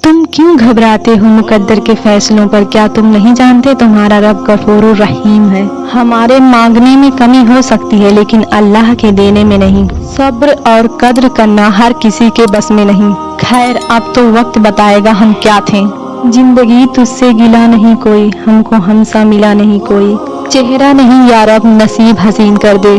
तुम क्यों घबराते हो मुकद्दर के फैसलों पर? क्या तुम नहीं जानते तुम्हारा रब गफूरुर रहीम है। हमारे मांगने में कमी हो सकती है लेकिन अल्लाह के देने में नहीं। सब्र और कद्र करना हर किसी के बस में नहीं। खैर, अब तो वक्त बताएगा हम क्या थे। जिंदगी तुझसे गिला नहीं कोई, हमको हमसा मिला नहीं कोई। चेहरा नहीं या रब नसीब हसीन कर दे।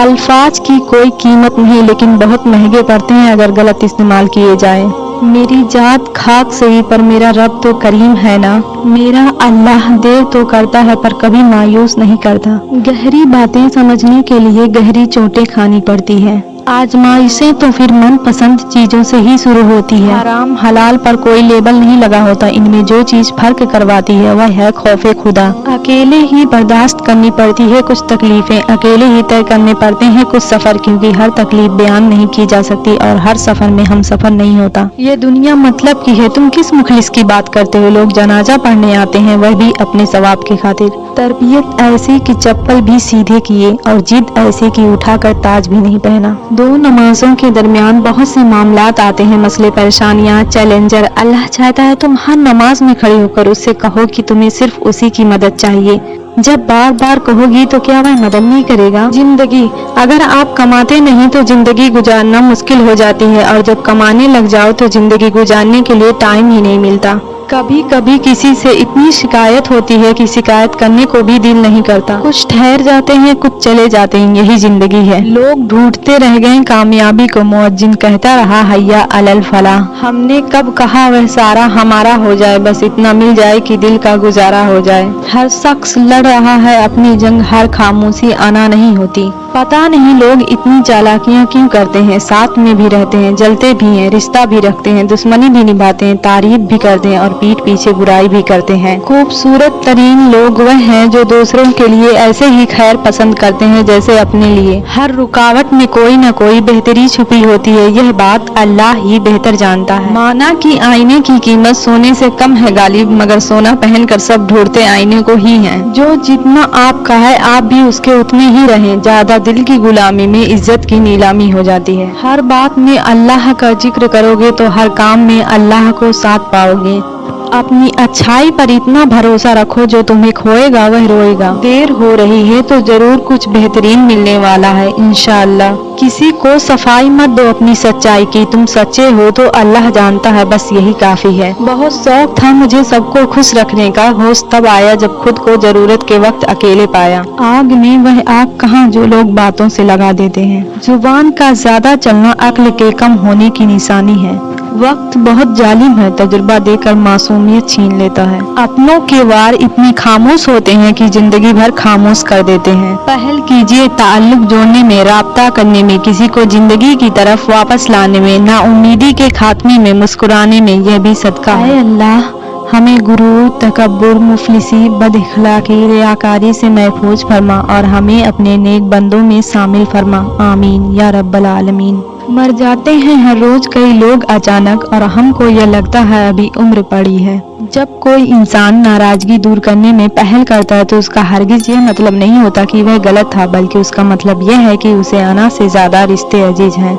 अल्फाज की कोई कीमत नहीं लेकिन बहुत महंगे पड़ते हैं अगर गलत इस्तेमाल किए जाए। मेरी जात खाक सही पर मेरा रब तो करीम है ना। मेरा अल्लाह देर तो करता है पर कभी मायूस नहीं करता। गहरी बातें समझने के लिए गहरी चोटें खानी पड़ती है। आजमाइशें तो फिर मन पसंद चीजों से ही शुरू होती है। हराम हलाल पर कोई लेबल नहीं लगा होता। इनमें जो चीज फर्क करवाती है वह है खौफे खुदा। अकेले ही बर्दाश्त करनी पड़ती है कुछ तकलीफें, अकेले ही तय करने पड़ते हैं कुछ सफर, क्योंकि हर तकलीफ बयान नहीं की जा सकती और हर सफर में हम सफर नहीं होता। ये दुनिया मतलब की है, तुम किस मुखलिस की बात करते हो? लोग जनाजा पढ़ने आते हैं वह भी अपने सवाब की खातिर। तरबियत ऐसी कि चप्पल भी सीधे किए और जिद ऐसी कि उठाकर ताज भी नहीं पहना। दो नमाजों के दरमियान बहुत से मामलात आते हैं, मसले, परेशानियां, चैलेंजर। अल्लाह चाहता है तुम हर नमाज में खड़े होकर उससे कहो कि तुम्हें सिर्फ उसी की मदद चाहिए। जब बार बार कहोगी तो क्या वह मदद नहीं करेगा? जिंदगी, अगर आप कमाते नहीं तो जिंदगी गुजारना मुश्किल हो जाती है और जब कमाने लग जाओ तो जिंदगी गुजारने के लिए टाइम ही नहीं मिलता। कभी कभी किसी से इतनी शिकायत होती है कि शिकायत करने को भी दिल नहीं करता। कुछ ठहर जाते हैं, कुछ चले जाते हैं, यही जिंदगी है। लोग ढूंढते रह गए कामयाबी को, मुअज्जिन कहता रहा हैया अलल फलाह। हमने कब कहा वह सारा हमारा हो जाए, बस इतना मिल जाए कि दिल का गुजारा हो जाए। हर शख्स लड़ रहा है अपनी जंग, हर खामोशी आना नहीं होती। पता नहीं लोग इतनी चालाकियां क्यों करते हैं। साथ में भी रहते हैं, जलते भी हैं, रिश्ता भी रखते हैं, दुश्मनी भी निभाते हैं, तारीफ भी करते हैं और पीठ पीछे बुराई भी करते हैं। खूबसूरत तरीन लोग वह हैं जो दूसरों के लिए ऐसे ही खैर पसंद करते हैं जैसे अपने लिए। हर रुकावट में कोई न कोई बेहतरी छुपी होती है, यह बात अल्लाह ही बेहतर जानता है। माना कि आईने की कीमत सोने से कम है गालिब, मगर सोना पहनकर सब ढूंढते आईने को ही हैं। जो जितना आपका है आप भी उसके उतने ही रहें। ज्यादा दिल की गुलामी में इज्जत की नीलामी हो जाती है। हर बात में अल्लाह का जिक्र करोगे तो हर काम में अल्लाह को साथ पाओगे। अपनी अच्छाई पर इतना भरोसा रखो जो तुम्हें खोएगा वह रोएगा। देर हो रही है तो जरूर कुछ बेहतरीन मिलने वाला है इंशाअल्लाह। किसी को सफाई मत दो अपनी सच्चाई की, तुम सच्चे हो तो अल्लाह जानता है, बस यही काफी है। बहुत शौक था मुझे सबको खुश रखने का, होश तब आया जब खुद को जरूरत के वक्त अकेले पाया। आग में वह आग कहाँ जो लोग बातों से लगा देते हैं। जुबान का ज्यादा चलना अक्ल के कम होने की निशानी है। वक्त बहुत जालिम है, तजुर्बा देकर मासूमियत छीन लेता है। अपनों के वार इतने खामोश होते हैं कि जिंदगी भर खामोश कर देते हैं। पहल कीजिए ताल्लुक जोड़ने में, राब्ता करने में, किसी को जिंदगी की तरफ वापस लाने में, नाउम्मीदी के खात्मे में, मुस्कुराने में, यह भी सदका है। अल्लाह हमें गुरूर, तकब्बुर, मुफलिसी, बदइखलाकी, रियाकारी से महफूज फरमा और हमें अपने नेक बंदों में शामिल फरमा। आमीन या रब्बल आलमीन। मर जाते हैं हर रोज कई लोग अचानक और हमको यह लगता है अभी उम्र पड़ी है। जब कोई इंसान नाराजगी दूर करने में पहल करता है तो उसका हरगिज यह मतलब नहीं होता कि वह गलत था, बल्कि उसका मतलब यह है कि उसे आना से ज्यादा रिश्ते अजीज हैं।